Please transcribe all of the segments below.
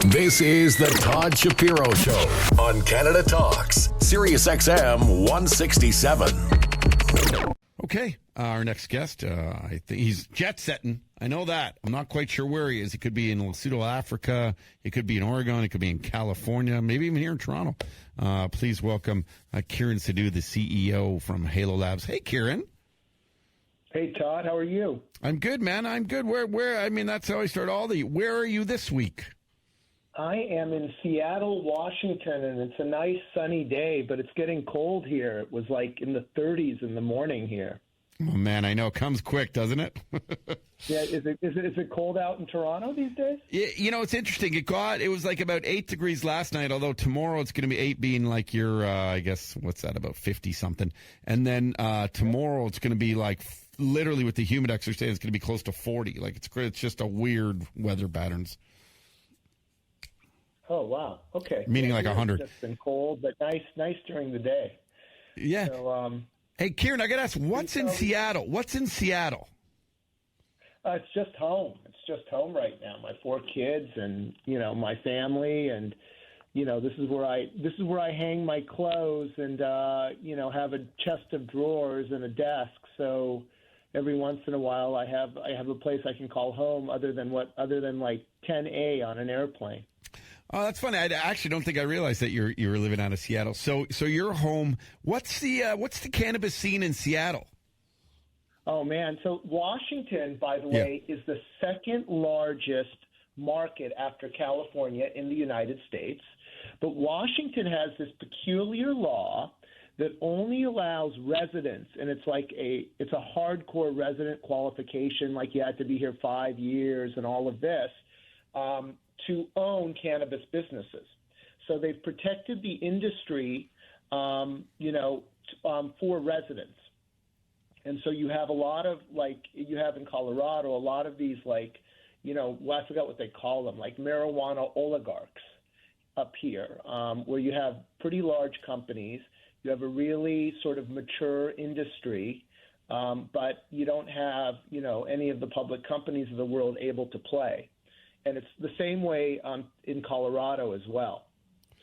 This is the Todd Shapiro Show on Canada Talks, SiriusXM 167. Okay, our next guest, I think he's jet setting. I know that. I'm not quite sure where he is. He could be in Lesotho, Africa. He could be in Oregon. He could be in California, maybe even here in Toronto. Please welcome Kiran Sidhu, the CEO from Halo Labs. Hey, Kiran. Hey, Todd. How are you? I'm good, man. I'm good. Where? I mean, that's how I start all the. Where are you this week? I am in Seattle, Washington, and it's a nice sunny day, but it's getting cold here. It was like in the 30s in the morning here. Oh, man, I know. Comes quick, doesn't it? Yeah, is it cold out in Toronto these days? You know, it's interesting. It was like about 8 degrees last night, although tomorrow it's going to be 8 being like your, I guess, what's that, about 50-something. And then tomorrow it's going to be like literally with the humidex today, it's going to be close to 40. Like it's just a weird weather patterns. Oh, wow. Okay. Meaning like 100. It's been cold, but nice during the day. Yeah. So, hey, Kiran, I got to ask, what's in Seattle? What's in Seattle? It's just home. It's just home right now. My 4 kids and, my family, and, this is where I hang my clothes and, have a chest of drawers and a desk. So every once in a while I have a place I can call home other than like 10A on an airplane. Oh, that's funny. I actually don't think I realized that you were living out of Seattle. So you're home. What's the cannabis scene in Seattle? Oh man, so Washington, by the way, is the second largest market after California in the United States. But Washington has this peculiar law that only allows residents, and it's a hardcore resident qualification, like you had to be here 5 years and all of this. To own cannabis businesses. So they've protected the industry, for residents. And so you have a lot of, you have in Colorado, a lot of these, I forgot what they call them, like marijuana oligarchs up here, where you have pretty large companies. You have a really sort of mature industry, but you don't have, any of the public companies of the world able to play. And it's the same way in Colorado as well.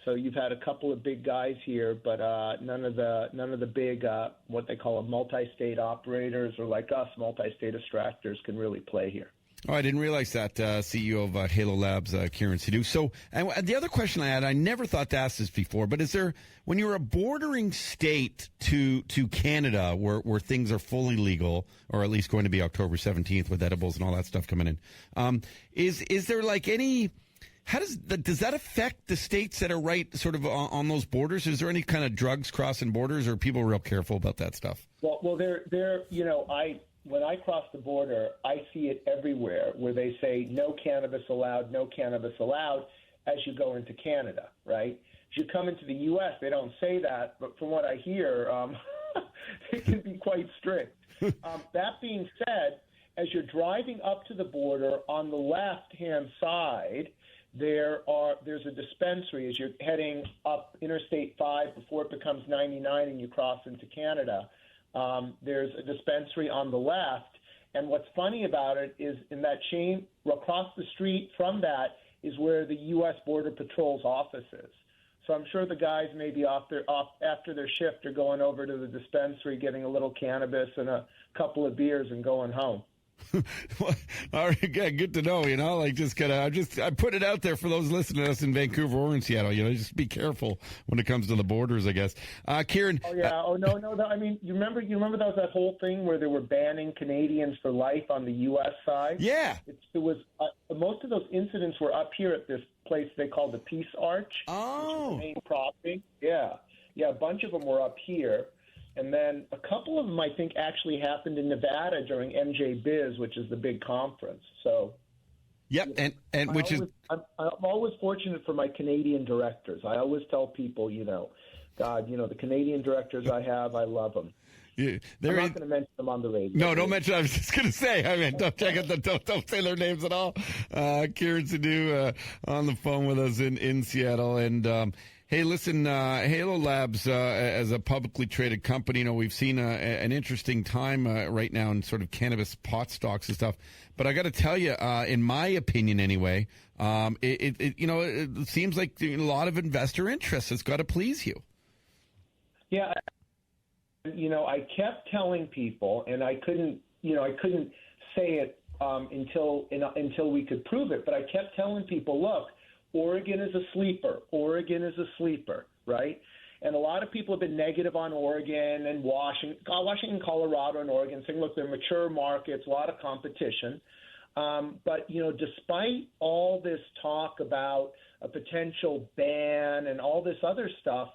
So you've had a couple of big guys here, but none of the big what they call multi-state operators, or like us, multi-state extractors, can really play here. Oh, I didn't realize that. CEO of Halo Labs, Kiran Sidhu. So, and the other question I had, I never thought to ask this before, but is there, when you're a bordering state to Canada, where things are fully legal, or at least going to be October 17th with edibles and all that stuff coming in, is there like any? How does that affect the states that are right sort of on those borders? Is there any kind of drugs crossing borders, or are people real careful about that stuff? Well, when I cross the border, I see it everywhere where they say no cannabis allowed as you go into Canada, right? As you come into the U.S., they don't say that, but from what I hear, it can be quite strict. That being said, as you're driving up to the border, on the left-hand side, there's a dispensary as you're heading up Interstate 5 before it becomes 99 and you cross into Canada. There's a dispensary on the left, and what's funny about it is in that chain across the street from that is where the U.S. Border Patrol's office is. So I'm sure the guys may be off after their shift are going over to the dispensary, getting a little cannabis and a couple of beers and going home. Well, all right, good to know. I put it out there for those listening to us in Vancouver or in Seattle. Just be careful when it comes to the borders, I guess. Kiran. Oh yeah. Oh no. I mean, you remember that was that whole thing where they were banning Canadians for life on the U.S. side. Yeah. It was most of those incidents were up here at this place they call the Peace Arch. Oh. Which is the main property. Yeah. A bunch of them were up here. And then a couple of them, I think, actually happened in Nevada during MJ Biz, which is the big conference. So, yep, and I'm always fortunate for my Canadian directors. I always tell people, the Canadian directors I have, I love them. Yeah, I'm not going to mention them on the radio. No, don't mention. I was just going to say. I mean, don't check it. Don't say their names at all. Kiran Sidhu on the phone with us in Seattle, and Hey, listen, Halo Labs, as a publicly traded company, we've seen an interesting time right now in sort of cannabis pot stocks and stuff. But I got to tell you, in my opinion anyway, it seems like a lot of investor interest. It's got to please you. Yeah. I kept telling people, and I couldn't say it until we could prove it, but I kept telling people, look, Oregon is a sleeper. Oregon is a sleeper, right? And a lot of people have been negative on Oregon and Washington, Colorado, and Oregon, saying, look, they're mature markets, a lot of competition. But, despite all this talk about a potential ban and all this other stuff,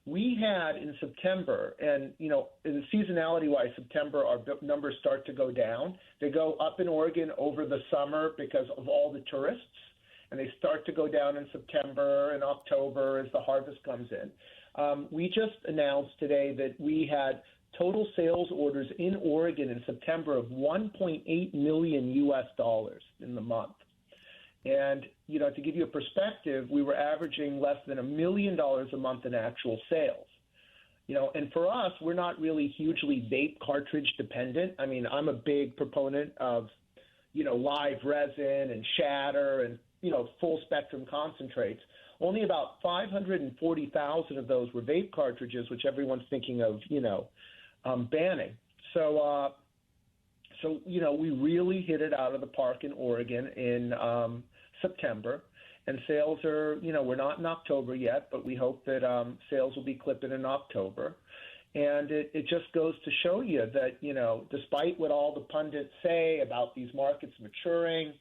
we had in September, and, in seasonality-wise, September, our numbers start to go down. They go up in Oregon over the summer because of all the tourists, and they start to go down in September and October as the harvest comes in. We just announced today that we had total sales orders in Oregon in September of $1.8 million in the month. And, to give you a perspective, we were averaging less than $1 million a month in actual sales. And for us, we're not really hugely vape cartridge dependent. I mean, I'm a big proponent of, live resin and shatter and, full spectrum concentrates. Only about 540,000 of those were vape cartridges, which everyone's thinking of, banning. So, we really hit it out of the park in Oregon in September. And sales are, we're not in October yet, but we hope that sales will be clipping in October. And it just goes to show you that, despite what all the pundits say about these markets maturing,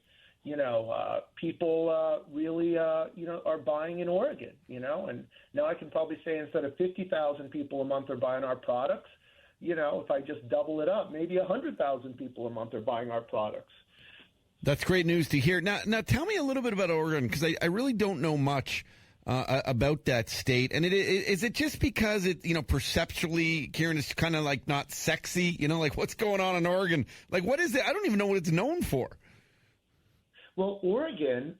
people really, are buying in Oregon, and now I can probably say instead of 50,000 people a month are buying our products, if I just double it up, maybe 100,000 people a month are buying our products. That's great news to hear. Now tell me a little bit about Oregon, because I really don't know much about that state. And is it just because it, perceptually, Kiran, is kind of like not sexy, like what's going on in Oregon? Like, what is it? I don't even know what it's known for. Well, Oregon,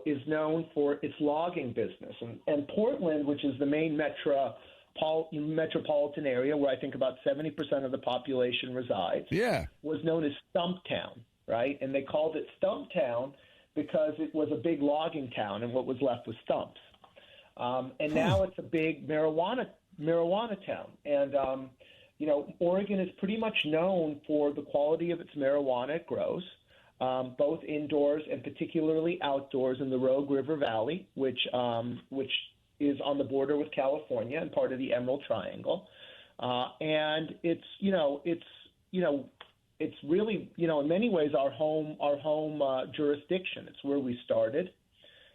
is known for its logging business. And Portland, which is the main metropolitan area where I think about 70% of the population resides, was known as Stumptown, right? And they called it Stumptown because it was a big logging town and what was left was stumps. And now it's a big marijuana town. And, Oregon is pretty much known for the quality of its marijuana it grows. Both indoors and particularly outdoors in the Rogue River Valley, which is on the border with California and part of the Emerald Triangle. And it's really, in many ways our home jurisdiction. It's where we started.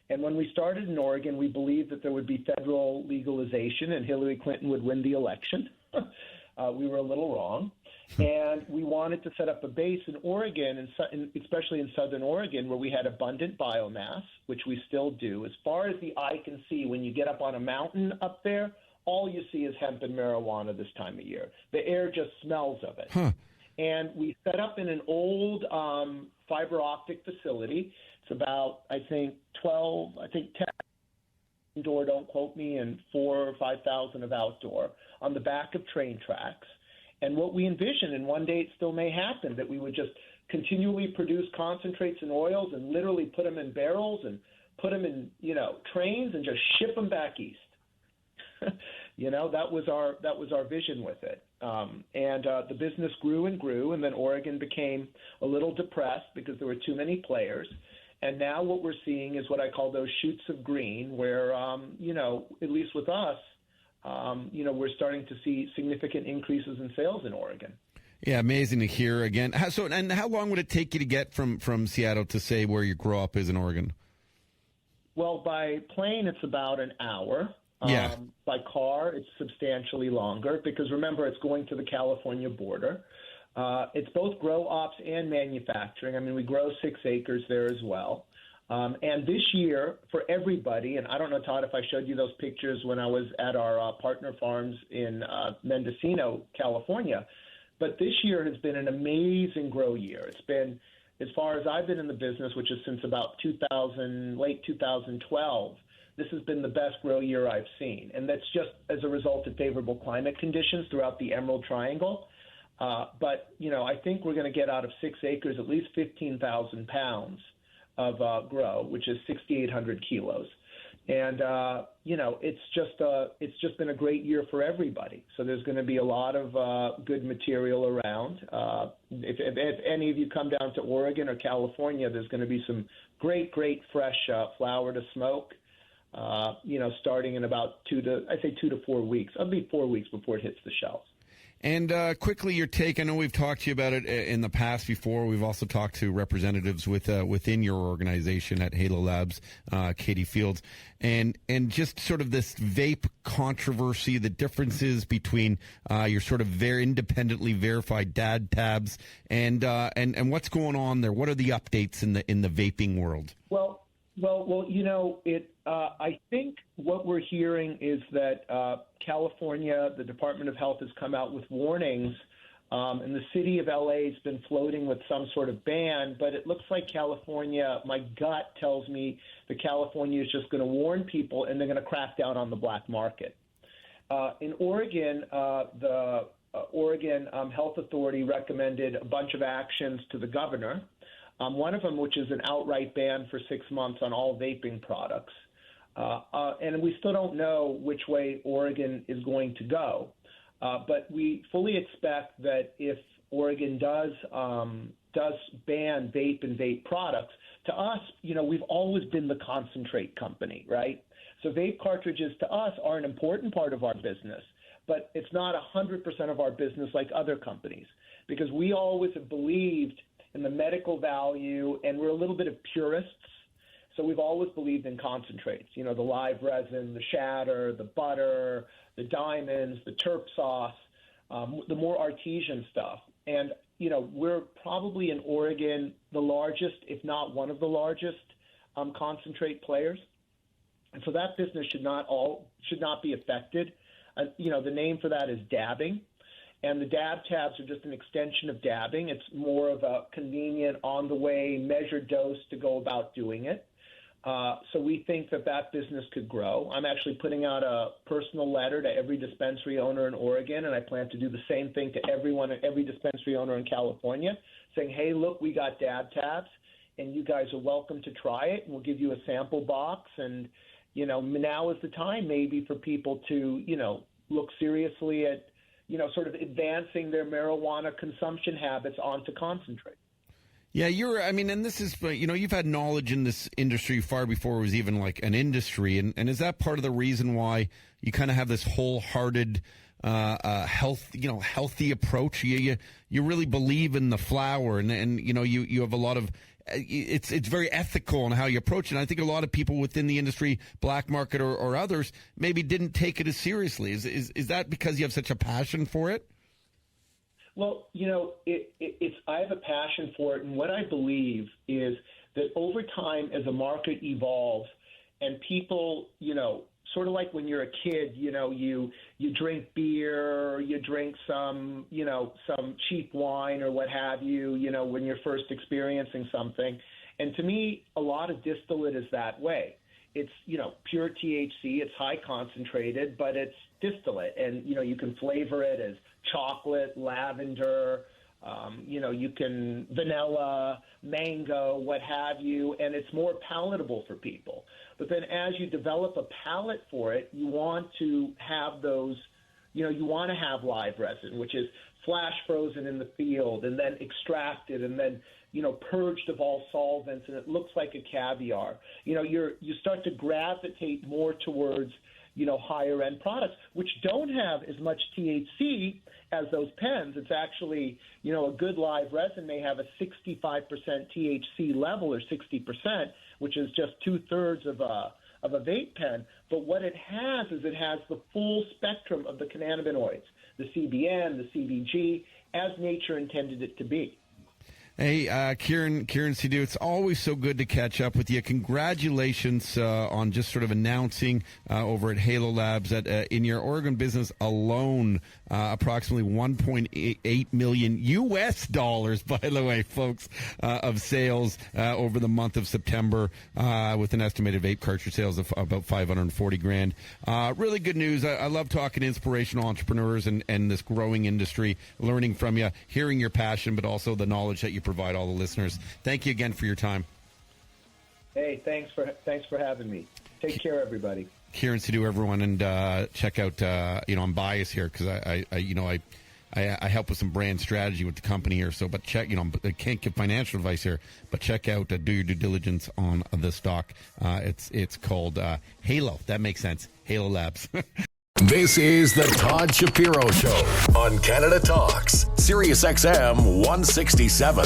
And when we started in Oregon, we believed that there would be federal legalization and Hillary Clinton would win the election. We were a little wrong. And we wanted to set up a base in Oregon, and especially in southern Oregon, where we had abundant biomass, which we still do. As far as the eye can see, when you get up on a mountain up there, all you see is hemp and marijuana this time of year. The air just smells of it. Huh. And we set up in an old fiber optic facility. It's about, 10 indoor, don't quote me, and 4,000 or 5,000 of outdoor on the back of train tracks. And what we envision, and one day it still may happen, that we would just continually produce concentrates and oils and literally put them in barrels and put them in, trains and just ship them back east. That was our vision with it. And the business grew and grew, and then Oregon became a little depressed because there were too many players. And now what we're seeing is what I call those shoots of green, where, at least with us, we're starting to see significant increases in sales in Oregon. Yeah, amazing to hear again. And how long would it take you to get from Seattle to, say, where your grow up is in Oregon? Well, by plane, it's about an hour. Yeah. By car, it's substantially longer because, remember, it's going to the California border. It's both grow ops and manufacturing. I mean, we grow 6 acres there as well. And this year, for everybody, and I don't know, Todd, if I showed you those pictures when I was at our partner farms in Mendocino, California, but this year has been an amazing grow year. It's been, as far as I've been in the business, which is since about late 2012, this has been the best grow year I've seen. And that's just as a result of favorable climate conditions throughout the Emerald Triangle. But, I think we're going to get out of 6 acres at least 15,000 pounds of grow, which is 6,800 kilos. And, it's just been a great year for everybody. So there's going to be a lot of good material around. If any of you come down to Oregon or California, there's going to be some great fresh flower to smoke, starting in about 2 to 4 weeks. It'll be 4 weeks before it hits the shelves. And quickly, your take. I know we've talked to you about it in the past before. We've also talked to representatives within your organization at Halo Labs, Katie Fields, and just sort of this vape controversy, the differences between your sort of very independently verified DabTabs and what's going on there. What are the updates in the vaping world? Well, I think what we're hearing is that California, the Department of Health, has come out with warnings, and the city of LA has been floating with some sort of ban, but it looks like California, my gut tells me that California is just going to warn people and they're going to crack down on the black market. In Oregon, the Oregon Health Authority recommended a bunch of actions to the governor. One of them, which is an outright ban for 6 months on all vaping products. And we still don't know which way Oregon is going to go. But we fully expect that if Oregon does ban vape and vape products, to us, we've always been the concentrate company, right? So vape cartridges to us are an important part of our business, but it's not 100% of our business like other companies, because we always have believed in the medical value, and we're a little bit of purists. So we've always believed in concentrates, the live resin, the shatter, the butter, the diamonds, the terp sauce, the more artesian stuff. And, we're probably in Oregon the largest, if not one of the largest, concentrate players. And so that business should not be affected. The name for that is dabbing. And the DabTabs are just an extension of dabbing. It's more of a convenient, on-the-way, measured dose to go about doing it. So we think that business could grow. I'm actually putting out a personal letter to every dispensary owner in Oregon, and I plan to do the same thing to every dispensary owner in California, saying, hey, look, we got DabTabs, and you guys are welcome to try it, and we'll give you a sample box. And, now is the time maybe for people to, look seriously at, sort of advancing their marijuana consumption habits onto concentrate. Yeah, and this is, you've had knowledge in this industry far before it was even like an industry. And is that part of the reason why you kind of have this wholehearted, healthy approach? You really believe in the flower and you have a lot of, it's very ethical in how you approach it. And I think a lot of people within the industry, black market or others, maybe didn't take it as seriously. Is that because you have such a passion for it? Well, I have a passion for it, and what I believe is that over time, as a market evolves, and people, sort of like when you're a kid, you drink beer, you drink some cheap wine or what have you, when you're first experiencing something. And to me, a lot of distillate is that way. It's, pure THC, it's high concentrated, but it's distillate. And, you can flavor it as chocolate, lavender, you can vanilla, mango, what have you, and it's more palatable for people. But then as you develop a palate for it, you want to have those, you want to have live resin, which is flash frozen in the field and then extracted and then, purged of all solvents, and it looks like a caviar. You start to gravitate more towards, higher end products, which don't have as much THC as those pens. It's actually, a good live resin may have a 65% THC level or 60%, which is just 2/3 of a vape pen. But what it has is it has the full spectrum of the cannabinoids, the CBN, the CBG, as nature intended it to be. Hey, Kiran Sidhu, it's always so good to catch up with you. Congratulations on just sort of announcing over at Halo Labs that in your Oregon business alone, approximately 1.8 million US dollars, by the way, folks, of sales over the month of September, with an estimated vape cartridge sales of about 540 grand. Really good news. I love talking to inspirational entrepreneurs and this growing industry, learning from you, hearing your passion, but also the knowledge that you provide all the listeners. Thank you again for your time. Hey, thanks for having me. Take care, everybody. Kiran Sidhu, everyone, and check out. I'm biased here because I help with some brand strategy with the company here. So, but check. I can't give financial advice here, but check out. Do your due diligence on the stock. It's called Halo. That makes sense. Halo Labs. This is the Todd Shapiro Show on Canada Talks, SiriusXM 167.